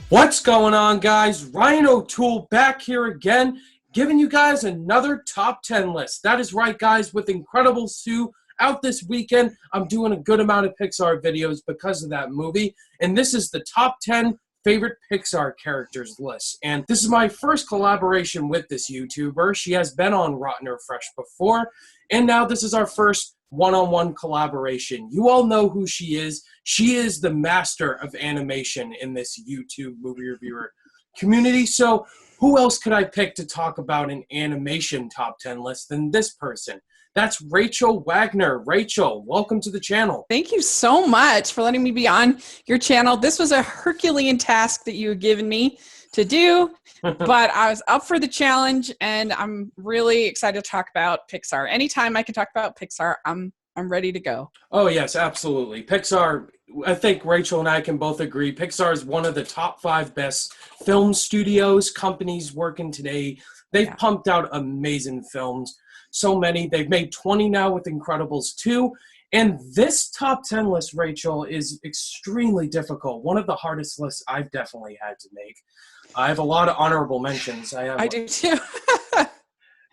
What's going on, guys? Ryan O'Toole back here again, giving you guys another top 10 list. That is right, guys, with Incredibles 2 out this weekend. I'm doing a good amount of Pixar videos because of that movie, and this is the top 10 favorite Pixar characters list. And this is my first collaboration with this YouTuber. She has been on Rotten or Fresh before, and now this is our first one-on-one collaboration. You all know who she is. She is the master of animation in this YouTube movie reviewer community. So who else could I pick to talk about an animation top 10 list than this person? That's Rachel Wagner. Rachel, welcome to the channel. Thank you so much for letting me be on your channel. This was a Herculean task that you had given me to do, but I was up for the challenge, and I'm really excited to talk about Pixar. Anytime I can talk about Pixar, I'm ready to go. Oh, yes, absolutely. Pixar, I think Rachel and I can both agree, Pixar is one of the top 5 best film studios, companies working today. They've pumped out amazing films. So many. They've made 20 now with Incredibles 2. And this top 10 list, Rachel, is extremely difficult. One of the hardest lists I've definitely had to make. I have a lot of honorable mentions. I do too.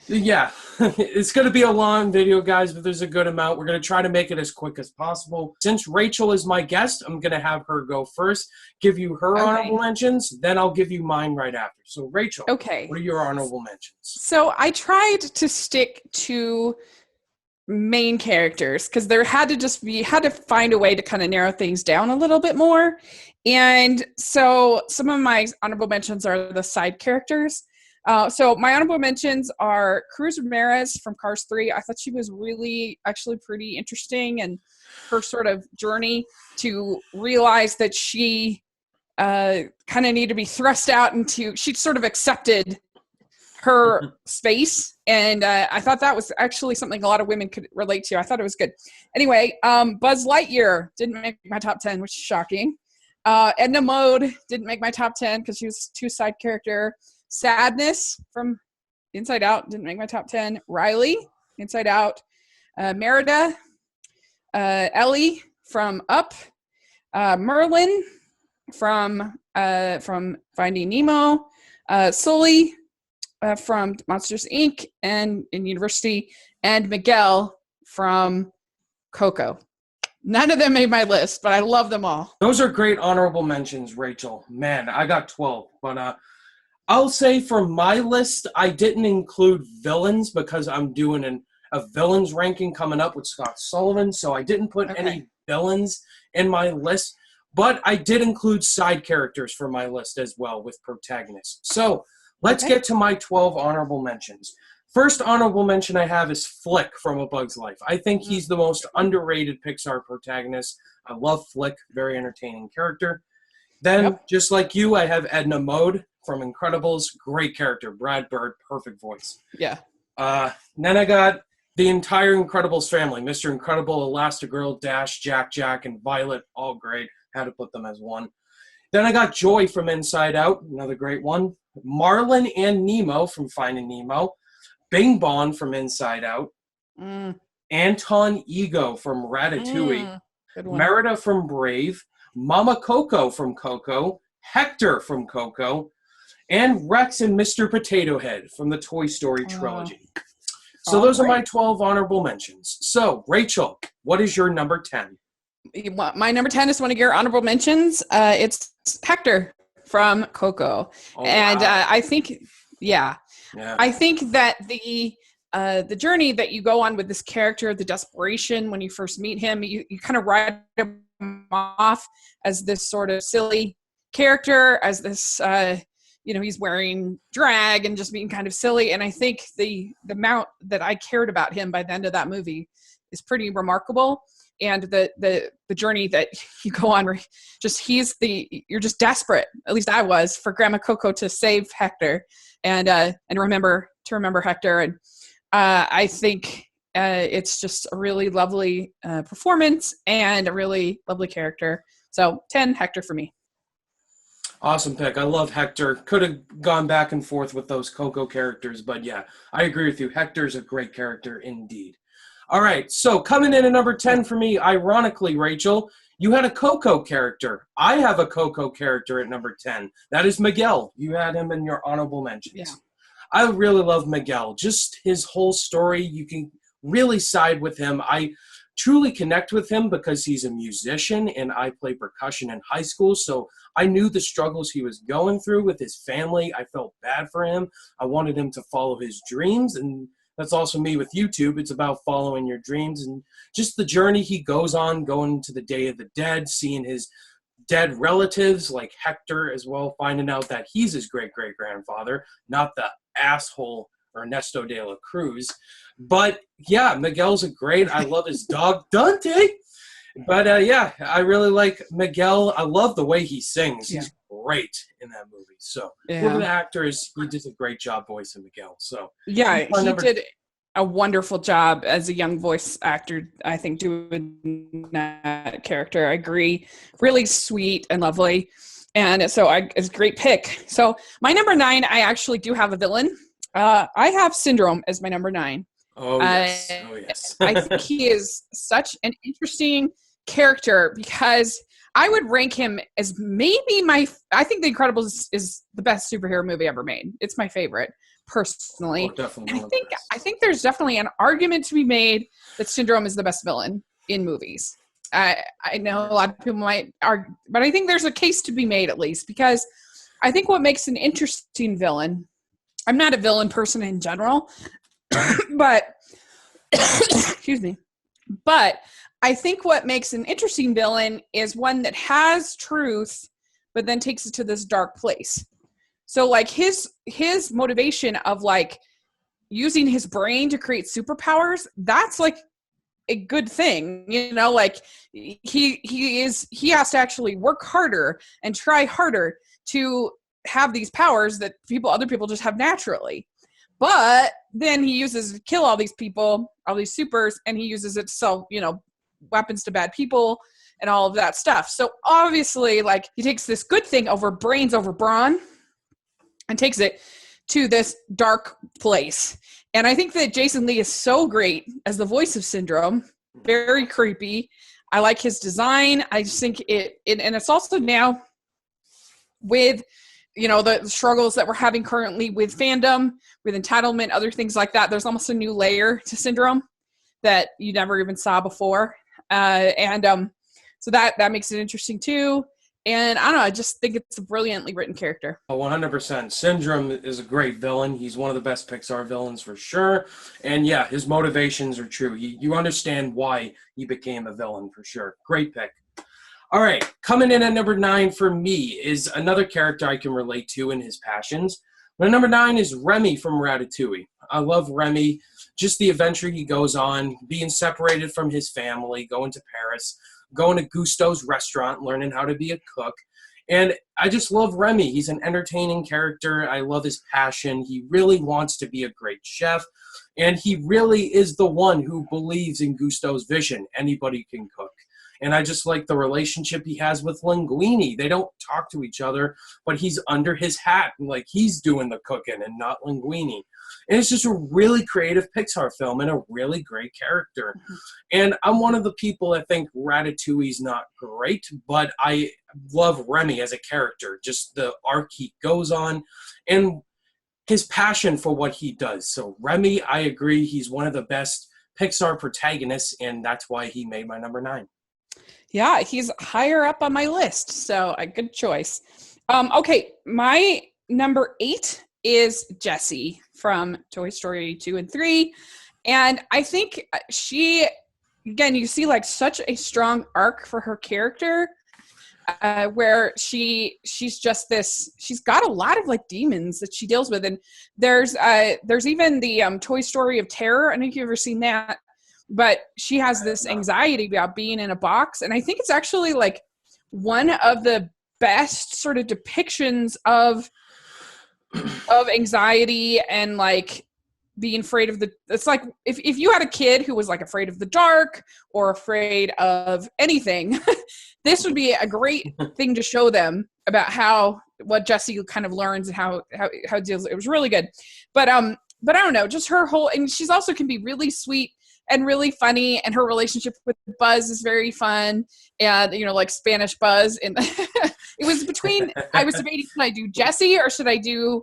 Yeah, it's going to be a long video, guys, but there's a good amount. We're going to try to make it as quick as possible. Since Rachel is my guest, I'm going to have her go first, give you her honorable mentions, then I'll give you mine right after. So, Rachel, what are your honorable mentions? So I tried to stick to main characters because there had to find a way to kind of narrow things down a little bit more. And so some of my honorable mentions are the side characters. So my honorable mentions are Cruz Ramirez from Cars 3. I thought she was actually pretty interesting, and her sort of journey to realize that she kind of needed to be thrust out into, she sort of accepted her space, and I thought that was actually something a lot of women could relate to. I thought it was good. Anyway, Buzz Lightyear didn't make my top 10, which is shocking. Edna Mode didn't make my top 10 because she was too side character. Sadness from Inside Out didn't make my top 10. Riley, Inside Out. Merida, Ellie from Up. Merlin from Finding Nemo. Sully from Monsters, Inc. and in University. And Miguel from Coco. None of them made my list, but I love them all. Those are great honorable mentions, Rachel. Man, I got 12, but I'll say for my list, I didn't include villains because I'm doing a villains ranking coming up with Scott Sullivan, so I didn't put any villains in my list, but I did include side characters for my list as well with protagonists. So let's get to my 12 honorable mentions. First honorable mention I have is Flick from A Bug's Life. I think he's the most underrated Pixar protagonist. I love Flick, very entertaining character. Then, just like you, I have Edna Mode from Incredibles. Great character. Brad Bird, perfect voice. Yeah. Then I got the entire Incredibles family. Mr. Incredible, Elastigirl, Dash, Jack, and Violet. All great. Had to put them as one. Then I got Joy from Inside Out. Another great one. Marlin and Nemo from Finding Nemo. Bing Bong from Inside Out. Anton Ego from Ratatouille. Merida from Brave. Mama Coco from Coco. Hector from Coco. And Rex and Mr. Potato Head from the Toy Story trilogy. So those are my 12 honorable mentions. So, Rachel, what is your number 10? My number 10 is one of your honorable mentions. It's Hector from Coco. I think, I think that the journey that you go on with this character, the desperation when you first meet him, you kind of write him off as this sort of silly character, as this he's wearing drag and just being kind of silly. And I think the amount that I cared about him by the end of that movie is pretty remarkable. And the journey that you go on, you're just desperate. At least I was, for Grandma Coco to save Hector and remember Hector. And I think it's just a really lovely performance and a really lovely character. So 10 Hector for me. Awesome pick. I love Hector. Could have gone back and forth with those Coco characters, but yeah, I agree with you. Hector's a great character indeed. All right, so coming in at number 10 for me, ironically, Rachel, You had a Coco character. I have a Coco character at number 10. That is Miguel. You had him in your honorable mentions. Yeah. I really love Miguel. Just his whole story, you can really side with him. I truly connect with him because he's a musician and I played percussion in high school. So I knew the struggles he was going through with his family. I felt bad for him. I wanted him to follow his dreams. And that's also me with YouTube. It's about following your dreams and just the journey he goes on, going to the Day of the Dead, seeing his dead relatives like Hector as well, finding out that he's his great-great-grandfather, not the asshole Ernesto de la Cruz. But yeah, Miguel's a great. I love his dog Dante. But yeah, I really like Miguel. I love the way he sings. He's great in that movie. So for the actors, he did a great job voicing Miguel. So yeah, he did a wonderful job as a young voice actor, I think, doing that character. I agree. Really sweet and lovely. And so it's a great pick. So my number 9, I actually do have a villain. I have Syndrome as my number 9. Oh, yes. Oh, yes. I think he is such an interesting character because I would rank him as maybe I think The Incredibles is the best superhero movie ever made. It's my favorite, personally. Oh, definitely. I think there's definitely an argument to be made that Syndrome is the best villain in movies. I know a lot of people might argue, but I think there's a case to be made at least because I think what makes an interesting villain, I'm not a villain person in general, but excuse me, but I think what makes an interesting villain is one that has truth, but then takes it to this dark place. So like his motivation of like using his brain to create superpowers, that's like a good thing, you know, like he has to actually work harder and try harder to have these powers that other people just have naturally. But then he uses to kill all these people, all these supers, and he uses it to sell, you know, weapons to bad people and all of that stuff. So obviously, like, he takes this good thing over brains over brawn and takes it to this dark place. And I think that Jason Lee is so great as the voice of Syndrome. Very creepy. I like his design. I just think and it's also now with, you know, the struggles that we're having currently with fandom, with entitlement, other things like that. There's almost a new layer to Syndrome that you never even saw before. So that makes it interesting too. And I don't know, I just think it's a brilliantly written character. 100%. Syndrome is a great villain. He's one of the best Pixar villains for sure. And yeah, his motivations are true. You understand why he became a villain for sure. Great pick. All right, coming in at number 9 for me is another character I can relate to in his passions. My number 9 is Remy from Ratatouille. I love Remy, just the adventure he goes on, being separated from his family, going to Paris, going to Gusteau's restaurant, learning how to be a cook. And I just love Remy. He's an entertaining character. I love his passion. He really wants to be a great chef. And he really is the one who believes in Gusteau's vision. Anybody can cook. And I just like the relationship he has with Linguini. They don't talk to each other, but he's under his hat. Like, he's doing the cooking and not Linguini. And it's just a really creative Pixar film and a really great character. Mm-hmm. And I'm one of the people that think Ratatouille's not great, but I love Remy as a character. Just the arc he goes on and his passion for what he does. So Remy, I agree, he's one of the best Pixar protagonists, and that's why he made my number 9. Yeah, he's higher up on my list, so a good choice. Okay, my number 8 is Jessie from Toy Story 2 and 3. And I think she, again, you see like such a strong arc for her character where she's just this, she's got a lot of like demons that she deals with. And there's even the Toy Story of Terror. I don't know if you've ever seen that. But she has this anxiety about being in a box. And I think it's actually like one of the best sort of depictions of anxiety and like being afraid of it's like if you had a kid who was like afraid of the dark or afraid of anything, this would be a great thing to show them about what Jessie kind of learns and how it deals. It was really good. But I don't know, just her whole, and she's also can be really sweet and really funny. And her relationship with Buzz is very fun. And, like Spanish Buzz. And it was between, I was debating, should I do Jessie or should I do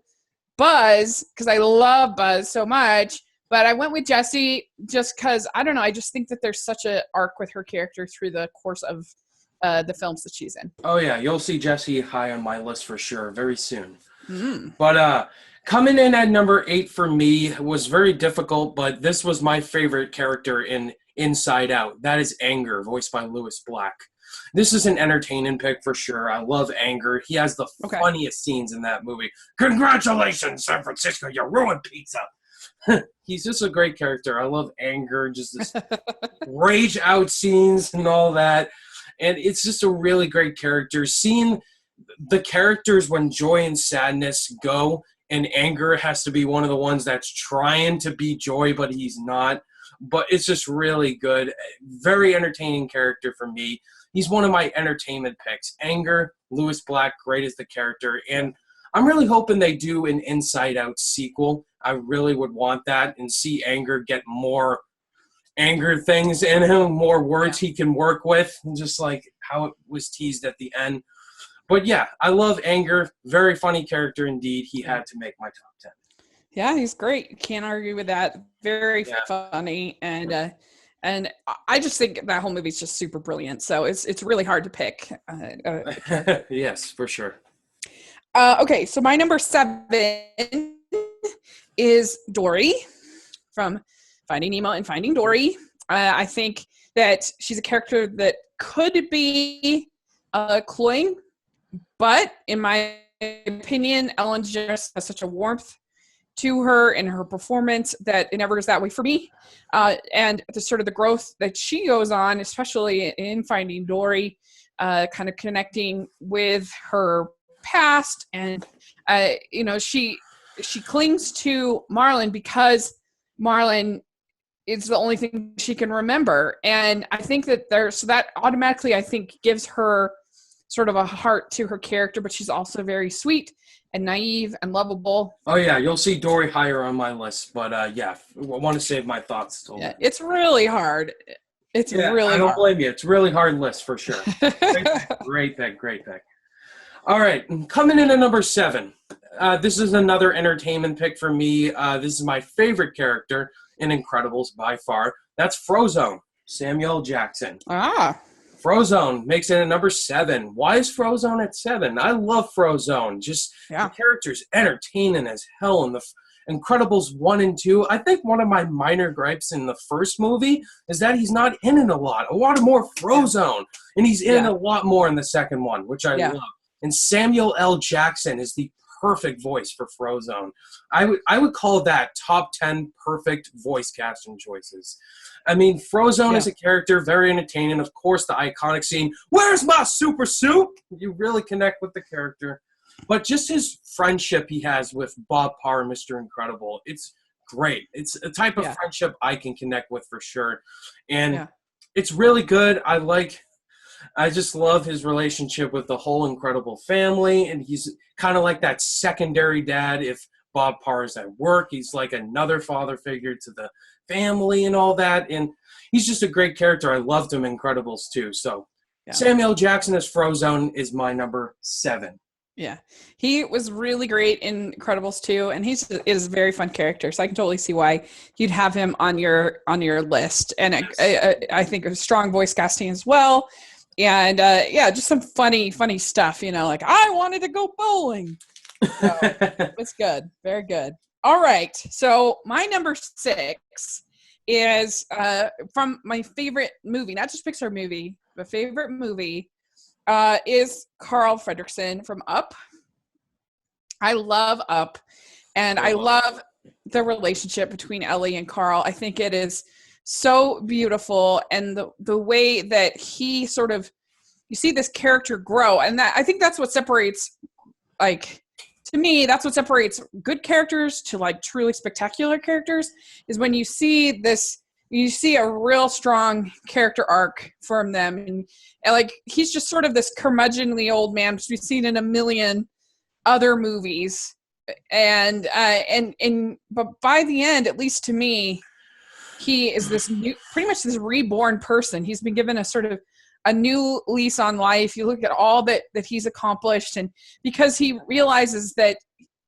Buzz? Because I love Buzz so much. But I went with Jessie just because, I don't know, I just think that there's such an arc with her character through the course of the films that she's in. Oh, yeah. You'll see Jessie high on my list for sure very soon. Mm. But coming in at number 8 for me was very difficult, but this was my favorite character in Inside Out. That is Anger, voiced by Lewis Black. This is an entertaining pick for sure. I love Anger. He has the funniest scenes in that movie. Congratulations, San Francisco, you ruined pizza. He's just a great character. I love Anger, just this rage out scenes and all that. And it's just a really great character. Seeing the characters when joy and sadness go, and Anger has to be one of the ones that's trying to be joy, but he's not. But it's just really good. Very entertaining character for me. He's one of my entertainment picks. Anger, Lewis Black, great as the character. And I'm really hoping they do an Inside Out sequel. I really would want that and see Anger get more anger things in him, more words he can work with, just like how it was teased at the end. But yeah, I love Anger. Very funny character indeed. He had to make my top 10. Yeah, he's great. Can't argue with that. Very funny. And I just think that whole movie's just super brilliant. So it's really hard to pick. Yes, for sure. Okay, so my number 7 is Dory from Finding Nemo and Finding Dory. I think that she's a character that could be cloying, but in my opinion, Ellen DeGeneres has such a warmth to her and her performance that it never is that way for me. And the sort of the growth that she goes on, especially in Finding Dory, kind of connecting with her past, and she clings to Marlin because Marlin is the only thing she can remember. And I think that that automatically, I think, gives her sort of a heart to her character, but she's also very sweet and naive and lovable. Oh yeah, you'll see Dory higher on my list, but yeah, I want to save my thoughts till then. It's really hard. It's really hard. I don't blame you. It's a really hard list for sure. Great pick. All right, coming in at number 7. This is another entertainment pick for me. This is my favorite character in Incredibles by far. That's Frozone, Samuel Jackson. Frozone makes it at number 7. Why is Frozone at 7? I love Frozone. Just the character's entertaining as hell in the Incredibles 1 and 2. I think one of my minor gripes in the first movie is that he's not in it a lot. I wanted more Frozone, and he's in it a lot more in the second one, which I love. And Samuel L. Jackson is the perfect voice for Frozone. I would call that top 10 perfect voice casting choices. I mean, Frozone is a character, very entertaining. Of course, the iconic scene, "Where's my super suit?" You really connect with the character. But just his friendship he has with Bob Parr, Mr. Incredible, it's great. It's a type of friendship I can connect with for sure. And it's really good. I just love his relationship with the whole Incredible family, and he's kind of like that secondary dad. If Bob Parr is at work, he's like another father figure to the family and all that, and he's just a great character. I loved him in Incredibles too. So Samuel Jackson as Frozone is my number 7. Yeah, he was really great in Incredibles 2, and is a very fun character. So I can totally see why you'd have him on your list. And I think a strong voice casting as well. And just some funny stuff, like I wanted to go bowling. So it's good. Very good. All right. So my number 6 is from my favorite movie, not just Pixar movie, but favorite movie is Carl Fredricksen from Up. I love Up, and I love the relationship between Ellie and Carl. I think it is so beautiful, and the way that he sort of, you see this character grow, and that I think that's what separates, to me, that's what separates good characters to truly spectacular characters, is when you see a real strong character arc from them, and he's just sort of this curmudgeonly old man, which we've seen in a million other movies, but by the end, at least to me, he is this new, pretty much this reborn person. He's been given a sort of a new lease on life. You look at all that he's accomplished, and because he realizes that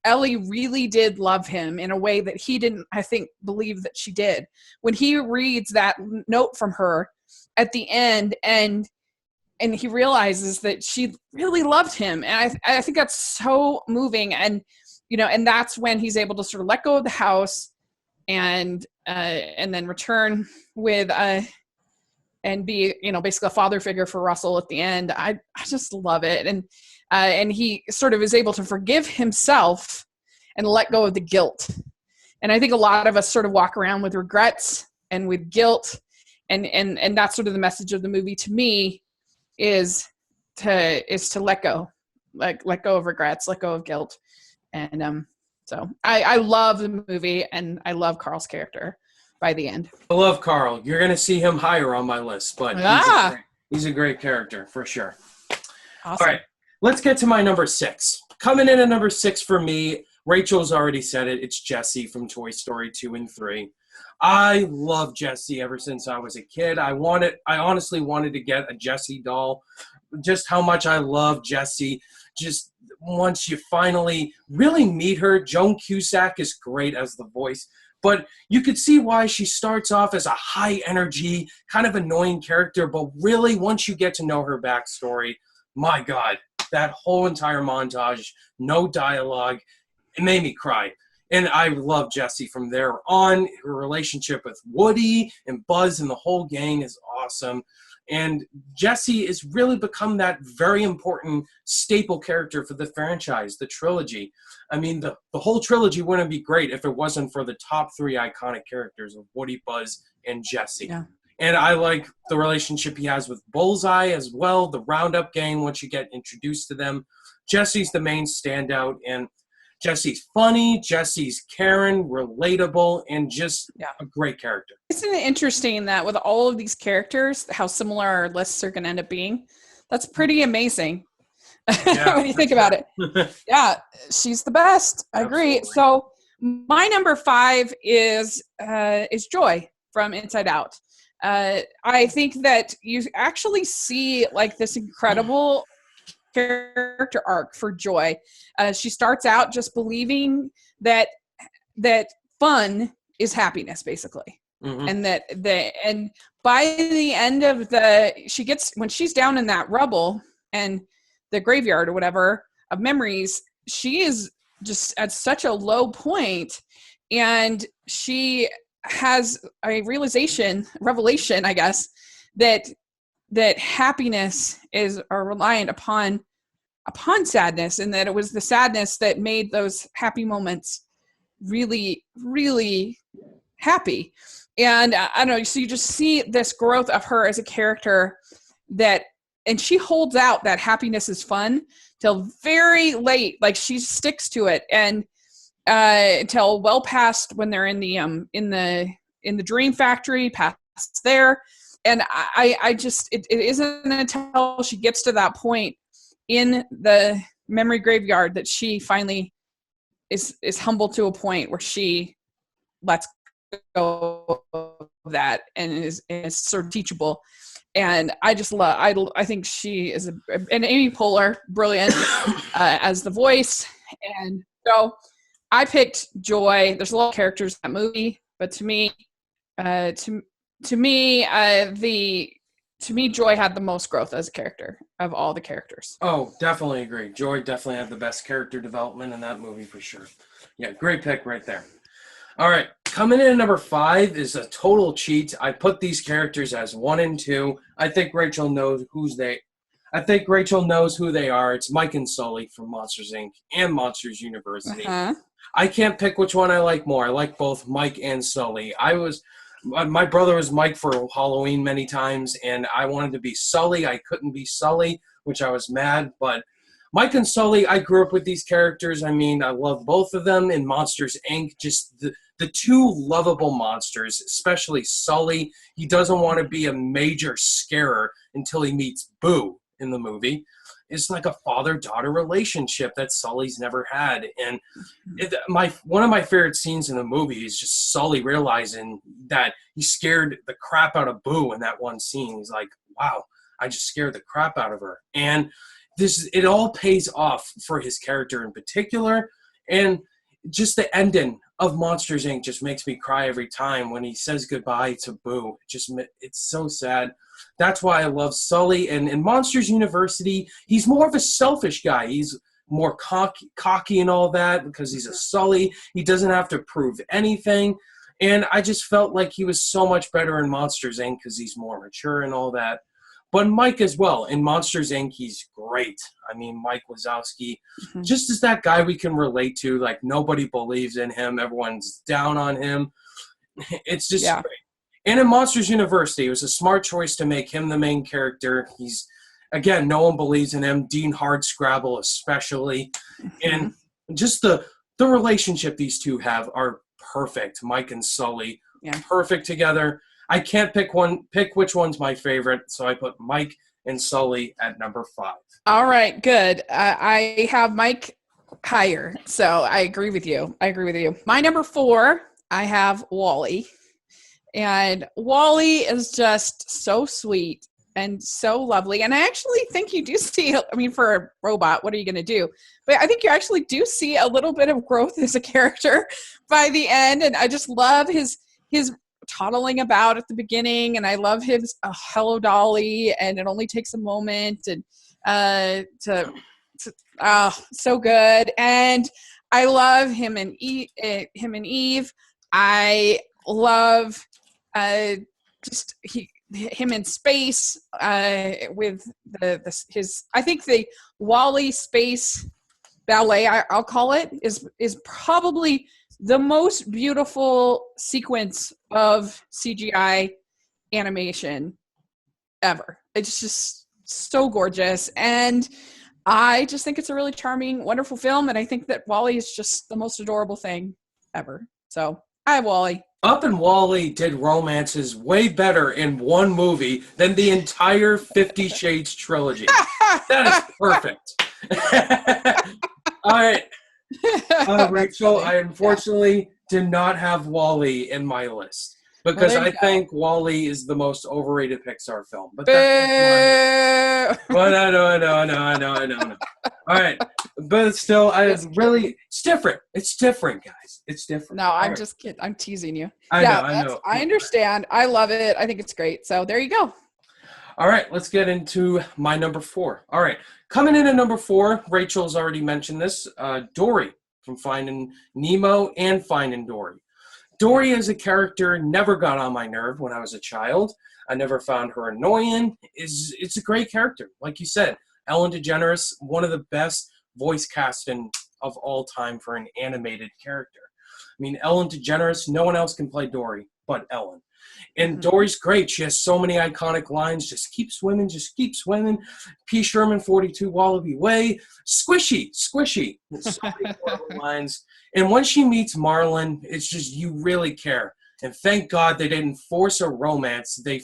Ellie really did love him in a way that he didn't, I think, believe that she did. When he reads that note from her at the end, and he realizes that she really loved him, and I think that's so moving. And and that's when he's able to sort of let go of the house and then return with and be basically a father figure for Russell at the end. I just love it, and he sort of is able to forgive himself and let go of the guilt. And I think a lot of us sort of walk around with regrets and with guilt, and that's sort of the message of the movie to me, is to let go, let go of regrets, let go of guilt. And so I love the movie, and I love Carl's character by the end. I love Carl. You're going to see him higher on my list, but he's a great character for sure. Awesome. All right, let's get to my number 6. Coming in at number 6 for me, Rachel's already said it. It's Jessie from Toy Story 2 and 3. I love Jessie ever since I was a kid. I honestly wanted to get a Jessie doll. Just how much I love Jessie. Just once you finally really meet her, Joan Cusack is great as the voice. But you could see why she starts off as a high energy, kind of annoying character. But really, once you get to know her backstory, my God, that whole entire montage, no dialogue, it made me cry. And I love Jessie from there on. Her relationship with Woody and Buzz and the whole gang is awesome. And Jessie has really become that very important staple character for the franchise, the trilogy. I mean, the whole trilogy wouldn't be great if it wasn't for the top 3 iconic characters of Woody, Buzz, and Jessie. Yeah. And I like the relationship he has with Bullseye as well, the Roundup gang, once you get introduced to them. Jessie's the main standout, and Jessie's funny, Jessie's caring, relatable, and just a great character. Isn't it interesting that with all of these characters, how similar our lists are going to end up being? That's pretty amazing. Yeah, when you think about it. Yeah, she's the best. I agree. So my number 5 is Joy from Inside Out. I think that you actually see like this incredible character arc for Joy. She starts out just believing that fun is happiness, basically. Mm-hmm. And by the end of when she's down in that rubble and the graveyard or whatever of memories, she is just at such a low point, and she has a revelation, I guess, that happiness is reliant upon sadness, and that it was the sadness that made those happy moments really, really happy. And I don't know, so you just see this growth of her as a character and she holds out that happiness is fun till very late. Like, she sticks to it, and until well past when they're in the dream factory, past there. And I just, it isn't until she gets to that point in the memory graveyard that she finally is humble to a point where she lets go of that and is sort of teachable. And I just love, I think she is and Amy Poehler, brilliant as the voice. And so I picked Joy. There's a lot of characters in that movie, but to me, Joy had the most growth as a character of all the characters. Oh, definitely agree. Joy definitely had the best character development in that movie for sure. Yeah, great pick right there. All right, coming in at number 5 is a total cheat. I put these characters as 1 and 2. I think Rachel knows who they are. It's Mike and Sully from Monsters, Inc. and Monsters University. Uh-huh. I can't pick which one I like more. I like both Mike and Sully. My brother was Mike for Halloween many times, and I wanted to be Sully. I couldn't be Sully, which I was mad. But Mike and Sully, I grew up with these characters. I mean, I love both of them in Monsters, Inc. Just the two lovable monsters, especially Sully. He doesn't want to be a major scarer until he meets Boo in the movie. is like a father-daughter relationship that Sully's never had. And one of my favorite scenes in the movie is just Sully realizing that he scared the crap out of Boo in that one scene. He's like, wow, I just scared the crap out of her. And it all pays off for his character in particular. And just the ending of Monsters, Inc. just makes me cry every time when he says goodbye to Boo. It's so sad. That's why I love Sully. And in Monsters University, he's more of a selfish guy. He's more cocky and all that because he's a Sully. He doesn't have to prove anything. And I just felt like he was so much better in Monsters, Inc. because he's more mature and all that. But Mike as well. In Monsters, Inc., he's great. I mean, Mike Wazowski, just as that guy we can relate to. Like, nobody believes in him. Everyone's down on him. It's just great. And in Monsters University, it was a smart choice to make him the main character. He's, again, no one believes in him. Dean Hardscrabble especially. And just the relationship these two have are perfect. Mike and Sully, perfect together. I can't pick which one's my favorite, so I put Mike and Sully at number 5. All right, good. I have Mike higher, so I agree with you. My number 4, I have Wally. And Wally is just so sweet and so lovely. And I actually think you do see, I mean, for a robot, what are you going to do? But I think you actually do see a little bit of growth as a character by the end. And I just love his toddling about at the beginning, and I love his hello Dolly, and it only takes a moment, and so good. And I love him and Eve. I love him in space with his. I think the Wally space ballet, I'll call it, is probably the most beautiful sequence of CGI animation ever. It's just so gorgeous. And I just think it's a really charming, wonderful film. And I think that Wally is just the most adorable thing ever. So I have Wally. Up and Wally did romances way better in one movie than the entire 50 Shades trilogy. That is perfect. All right. Rachel, I unfortunately did not have Wall-E in my list because I think Wall-E is the most overrated Pixar film. But that's I know. All right, but still, it's different. It's different, guys. It's different. No, I'm just kidding. I'm teasing you. I know. I understand. I love it. I think it's great. So there you go. All right, let's get into my number 4. All right, coming in at number 4, Rachel's already mentioned this, Dory from Finding Nemo and Finding Dory. Dory as a character never got on my nerve when I was a child. I never found her annoying. It's a great character. Like you said, Ellen DeGeneres, one of the best voice casting of all time for an animated character. I mean, Ellen DeGeneres, no one else can play Dory but Ellen. And Dory's great. She has so many iconic lines. Just keep swimming. Just keep swimming. P. Sherman, 42 Wallaby Way. Squishy. So many lines. And when she meets Marlin, it's just you really care. And thank God they didn't force a romance. They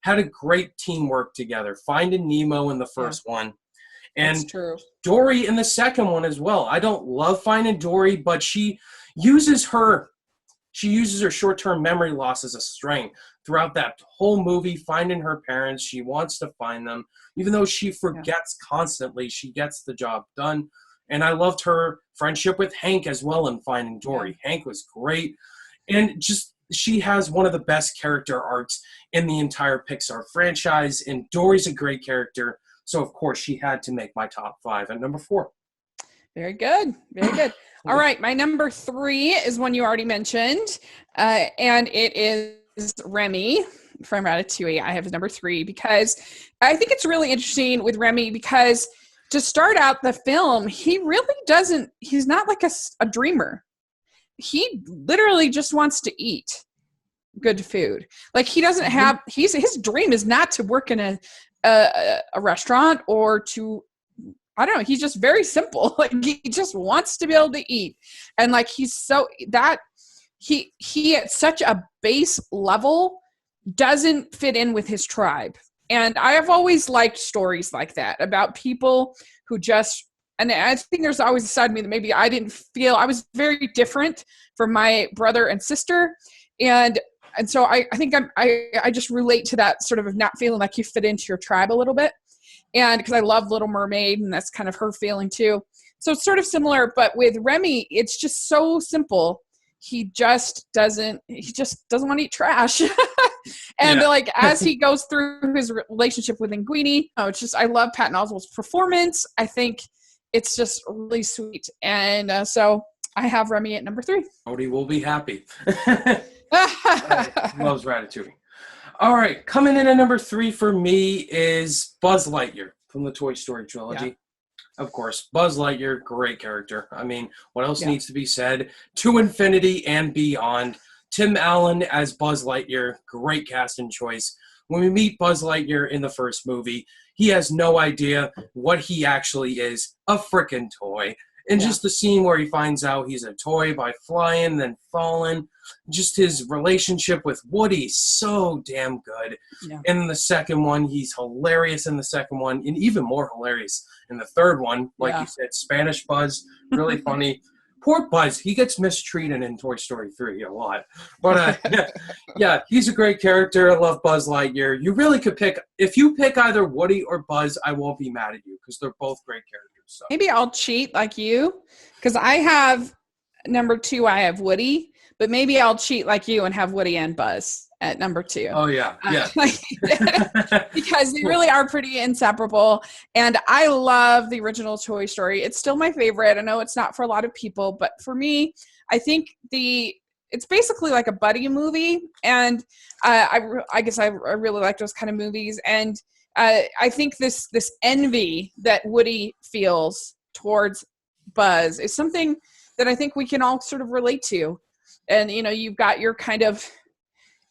had a great teamwork together. Finding Nemo in the first one. And that's true. Dory in the second one as well. I don't love Finding Dory, but she uses her short-term memory loss as a strength throughout that whole movie, finding her parents. She wants to find them. Even though she forgets constantly, she gets the job done. And I loved her friendship with Hank as well in Finding Dory. Yeah. Hank was great. And just she has one of the best character arcs in the entire Pixar franchise. And Dory's a great character. So, of course, she had to make my top 5 at number 4. Very good. Very good. All right. My number 3 is one you already mentioned. And it is Remy from Ratatouille. I have his number 3 because I think it's really interesting with Remy because to start out the film, he really doesn't, he's not like a dreamer. He literally just wants to eat good food. Like he doesn't have, his dream is not to work in a restaurant or to, I don't know. He's just very simple. Like he just wants to be able to eat. And like, he's so that he at such a base level doesn't fit in with his tribe. And I have always liked stories like that about people who just, and I think there's always a side of me that maybe I didn't feel, I was very different from my brother and sister. And so I think I just relate to that sort of not feeling like you fit into your tribe a little bit. And because I love Little Mermaid, and that's kind of her feeling too. So it's sort of similar, but with Remy, it's just so simple. He just doesn't want to eat trash. And like, as he goes through his relationship with Linguini, it's just, I love Patton Oswalt's performance. I think it's just really sweet. And so I have Remy at number 3. Cody will be happy. Loves Ratatouille. All right, coming in at number 3 for me is Buzz Lightyear from the Toy Story trilogy. Yeah. Of course, Buzz Lightyear, great character. I mean, what else needs to be said? To infinity and beyond. Tim Allen as Buzz Lightyear, great casting choice. When we meet Buzz Lightyear in the first movie, he has no idea what he actually is, a frickin' toy. And just the scene where he finds out he's a toy by flying, then falling. Just his relationship with Woody, so damn good. Yeah. In the second one, he's hilarious in the second one, and even more hilarious in the third one. Like you said, Spanish Buzz, really funny. Poor Buzz, he gets mistreated in Toy Story 3 a lot. But he's a great character. I love Buzz Lightyear. You really could pick, if you pick either Woody or Buzz, I won't be mad at you because they're both great characters. So. Maybe I'll cheat like you, because I have number 2, I have Woody, but maybe I'll cheat like you and have Woody and Buzz at number 2. Oh, yeah. Because they really are pretty inseparable. And I love the original Toy Story. It's still my favorite. I know it's not for a lot of people, but for me, I think it's basically like a buddy movie. And I guess I really like those kind of movies. And I think this envy that Woody feels towards Buzz is something that I think we can all sort of relate to. And, you know, you've got your kind of,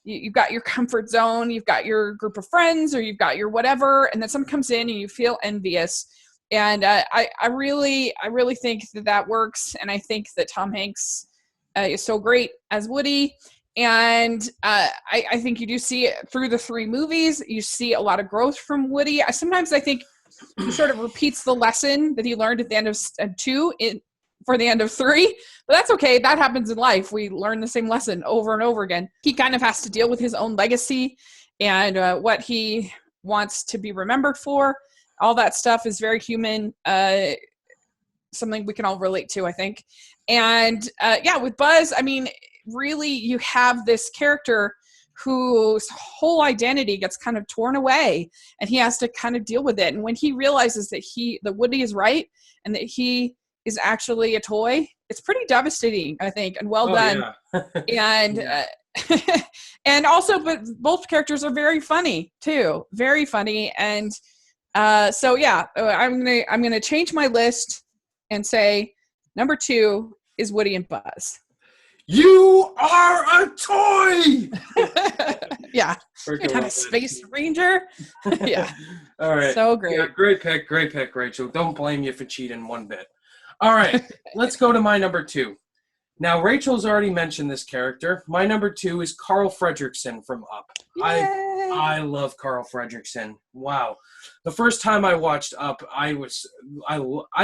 you've got your comfort zone, you've got your group of friends, or you've got your whatever, and then someone comes in and you feel envious. And I really think that works. And I think that Tom Hanks is so great as Woody. And I think you do see it through the 3 movies. You see a lot of growth from Woody. Sometimes I think he sort of repeats the lesson that he learned at the end of 2 for the end of 3. But that's okay. That happens in life. We learn the same lesson over and over again. He kind of has to deal with his own legacy and what he wants to be remembered for. All that stuff is very human. Something we can all relate to, I think. And with Buzz, I mean, really, you have this character whose whole identity gets kind of torn away, and he has to kind of deal with it. And when he realizes that Woody is right and that he is actually a toy, it's pretty devastating, I think, and well done. Yeah. And and also, but both characters are very funny too, very funny. And I'm gonna change my list and say number 2 is Woody and Buzz. You are a toy! Yeah. You're not a space ranger. Yeah. All right. So great. Yeah, great pick, Rachel. Don't blame you for cheating one bit. All right. Let's go to my number 2. Now, Rachel's already mentioned this character. My number 2 is Carl Fredricksen from Up. Yay! I love Carl Fredricksen. Wow. The first time I watched Up, I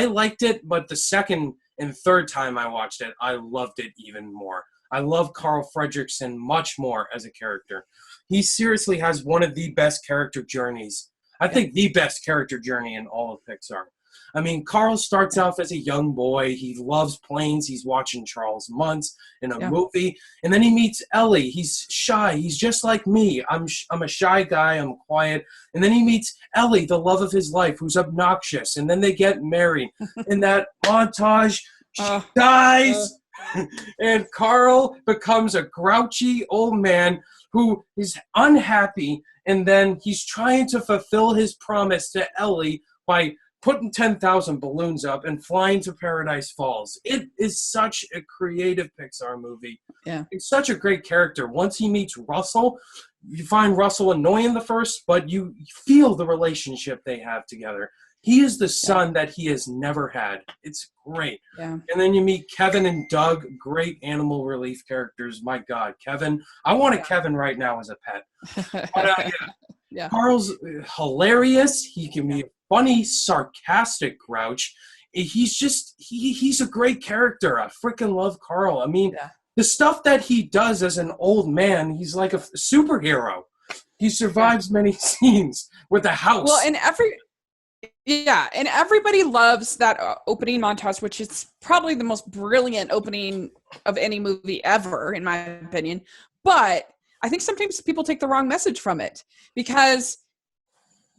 liked it, but the second and third time I watched it, I loved it even more. I love Carl Fredricksen much more as a character. He seriously has one of the best character journeys. I think the best character journey in all of Pixar. I mean, Carl starts off as a young boy. He loves planes. He's watching Charles Muntz in a movie. And then he meets Ellie. He's shy. He's just like me. I'm a shy guy. I'm quiet. And then he meets Ellie, the love of his life, who's obnoxious. And then they get married. In that montage, she dies. And Carl becomes a grouchy old man who is unhappy. And then he's trying to fulfill his promise to Ellie by putting 10,000 balloons up and flying to Paradise Falls. It is such a creative Pixar movie. Yeah. It's such a great character. Once he meets Russell, you find Russell annoying the first, but you feel the relationship they have together. He is the son that he has never had. It's great. Yeah. And then you meet Kevin and Doug, great animal relief characters. My God, Kevin. I want a Kevin right now as a pet. But, Yeah. Carl's hilarious. He can be a funny, sarcastic Grouch. He's a great character. I freaking love Carl. I mean, the stuff that he does as an old man, he's like a superhero. He survives many scenes with a house. Well, and everybody loves that opening montage, which is probably the most brilliant opening of any movie ever, in my opinion. But I think sometimes people take the wrong message from it, because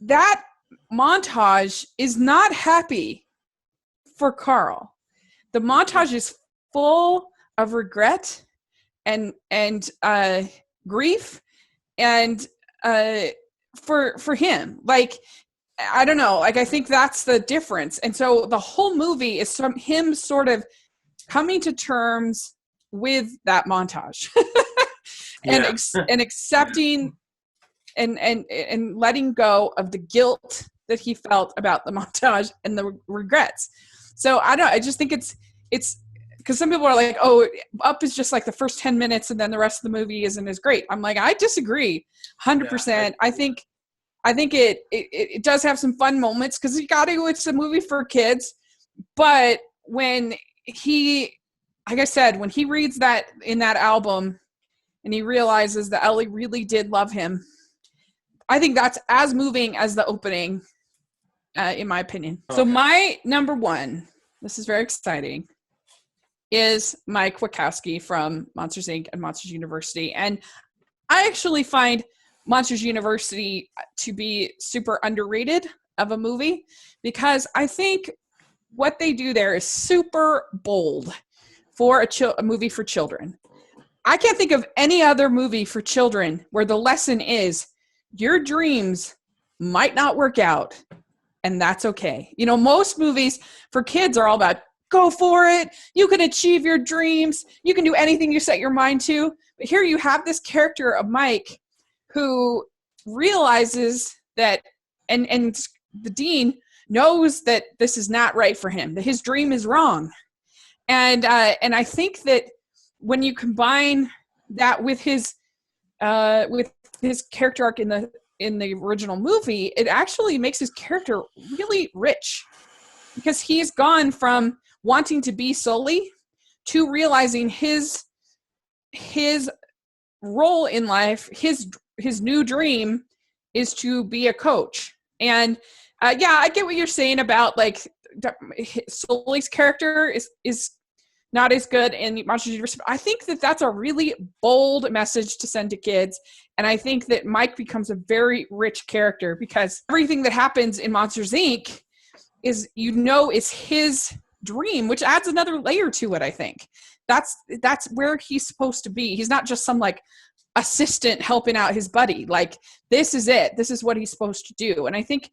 that montage is not happy for Carl. The montage is full of regret and grief, and for him, like, I don't know, like, I think that's the difference. And so the whole movie is him sort of coming to terms with that montage and accepting and letting go of the guilt that he felt about the montage and the regrets. So I just think it's because some people are like, oh, Up is just like the first 10 minutes and then the rest of the movie isn't as great. I'm like, I disagree 100%. Yeah, I think it does have some fun moments, because it's a movie for kids. But when he, like I said, when he reads that in that album and he realizes that Ellie really did love him, I think that's as moving as the opening, in my opinion. Okay. So my number one, this is very exciting, is Mike Wachowski from Monsters, Inc. and Monsters University. And I actually find Monsters University to be super underrated of a movie, because I think what they do there is super bold for a movie for children. I can't think of any other movie for children where the lesson is your dreams might not work out, and that's okay. You know, most movies for kids are all about go for it. You can achieve your dreams. You can do anything you set your mind to. But here you have this character of Mike who realizes that, and the dean knows that this is not right for him, that his dream is wrong. And I think that when you combine that with his character arc in the original movie, it actually makes his character really rich, because he's gone from wanting to be Sully to realizing his role in life, his new dream is to be a coach. And I get what you're saying about, like, Sully's character is not as good in Monsters University. I think that that's a really bold message to send to kids. And I think that Mike becomes a very rich character, because everything that happens in Monsters, Inc. is his dream, which adds another layer to it. I think that's where he's supposed to be. He's not just some like assistant helping out his buddy. Like, this is it. This is what he's supposed to do. And I think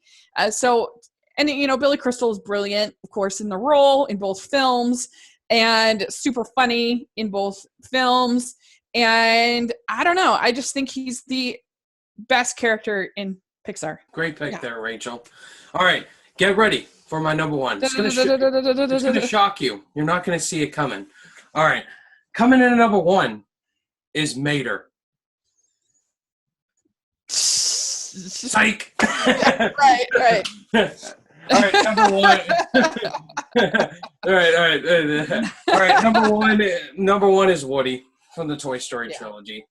so. And Billy Crystal is brilliant, of course, in the role in both films, and super funny in both films. And I don't know. I just think he's the best character in Pixar. Great pick there, Rachel. All right, get ready for my number one. It's going to shock you. You're not going to see it coming. All right, coming in at number one is Mater. Psych. Right. All right, number one. All right. Number one is Woody from the Toy Story trilogy.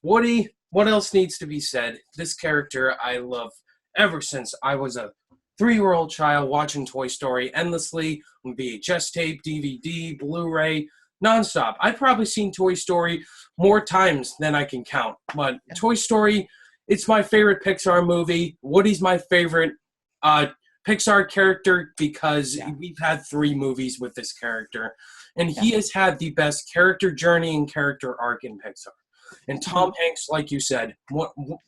Woody. What else needs to be said? This character I love ever since I was a 3-year-old child watching Toy Story endlessly on VHS tape, DVD, Blu-ray, nonstop. I've probably seen Toy Story more times than I can count. But Toy Story, it's my favorite Pixar movie. Woody's my favorite Pixar character, because we've had 3 movies with this character, and he has had the best character journey and character arc in Pixar. And Tom Hanks, like you said,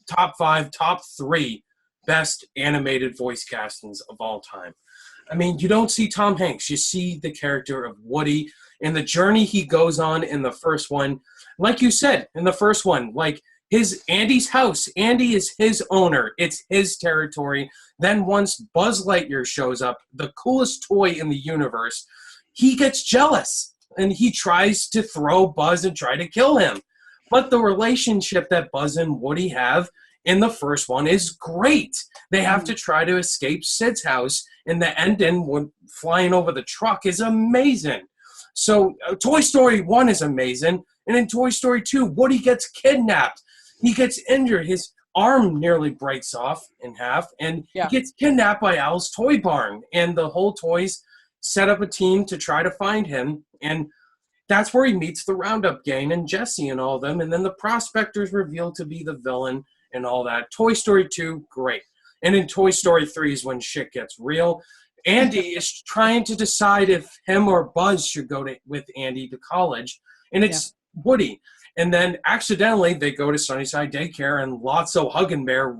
top 5, top 3 best animated voice castings of all time. I mean, you don't see Tom Hanks, you see the character of Woody and the journey he goes on in the first one. Like you said, in the first one, like Andy's house. Andy is his owner. It's his territory. Then once Buzz Lightyear shows up, the coolest toy in the universe, he gets jealous and he tries to throw Buzz and try to kill him. But the relationship that Buzz and Woody have in the first one is great. They have to try to escape Sid's house, and the ending when flying over the truck is amazing. So Toy Story 1 is amazing, and in Toy Story 2, Woody gets kidnapped. He gets injured. His arm nearly breaks off in half, and he gets kidnapped by Al's Toy Barn, and the whole toys set up a team to try to find him, and that's where he meets the Roundup gang and Jesse and all of them, and then the Prospector's revealed to be the villain and all that. Toy Story 2, great. And in Toy Story 3 is when shit gets real. Andy is trying to decide if him or Buzz should go with Andy to college, and it's Woody. And then accidentally they go to Sunnyside Daycare, and Lotso Huggin' Bear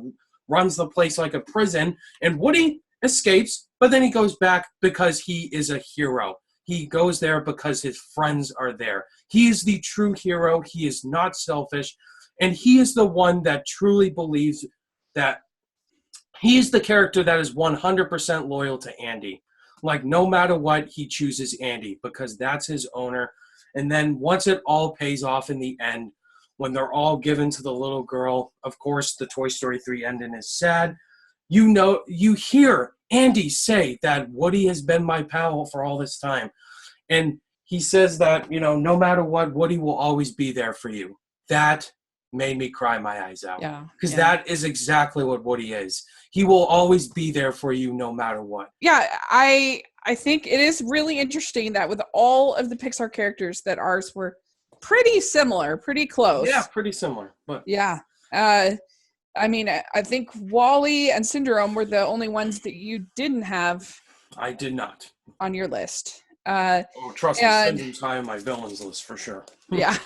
runs the place like a prison, and Woody escapes, but then he goes back because he is a hero. He goes there because his friends are there. He is the true hero. He is not selfish, and he is the one that truly believes that he is the character that is 100% loyal to Andy. Like, no matter what, he chooses Andy because that's his owner. And then once it all pays off in the end, when they're all given to the little girl, of course, the Toy Story 3 ending is sad. You hear Andy say that Woody has been my pal for all this time. And he says that, no matter what, Woody will always be there for you. That made me cry my eyes out. Because that is exactly what Woody is. He will always be there for you no matter what. Yeah, I think it is really interesting that with all of the Pixar characters that ours were pretty similar, pretty close. Yeah, pretty similar. But I mean, I think Wall-E and Syndrome were the only ones that you didn't have. I did not. On your list. Trust me, Syndrome's high on my villains list for sure. Yeah.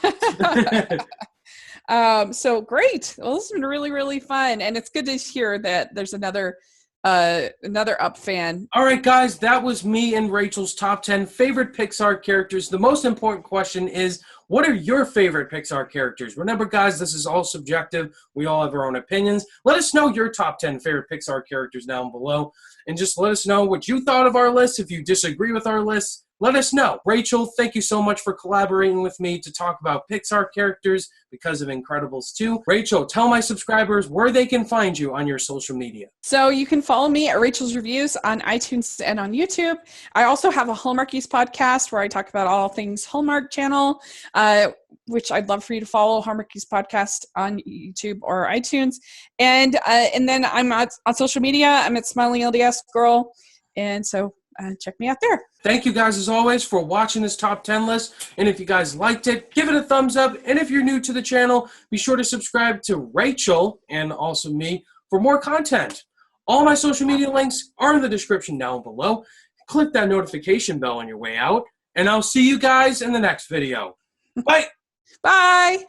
So great. Well, this has been really, really fun. And it's good to hear that there's another Up fan. All right, guys, that was me and Rachel's top 10 favorite Pixar characters. The most important question is, what are your favorite Pixar characters? Remember, guys, this is all subjective. We all have our own opinions. Let us know your top 10 favorite Pixar characters down below. And just let us know what you thought of our list. If you disagree with our list, let us know. Rachel, thank you so much for collaborating with me to talk about Pixar characters because of Incredibles 2. Rachel, tell my subscribers where they can find you on your social media. So you can follow me at Rachel's Reviews on iTunes and on YouTube. I also have a Hallmarkies podcast where I talk about all things Hallmark Channel, which I'd love for you to follow, Hallmarkies podcast on YouTube or iTunes. And then I'm on social media. I'm at Smiling LDS Girl. And so check me out there. Thank you guys, as always, for watching this top 10 list. And if you guys liked it, give it a thumbs up. And if you're new to the channel, be sure to subscribe to Rachel and also me for more content. All my social media links are in the description down below. Click that notification bell on your way out. And I'll see you guys in the next video. Bye. Bye.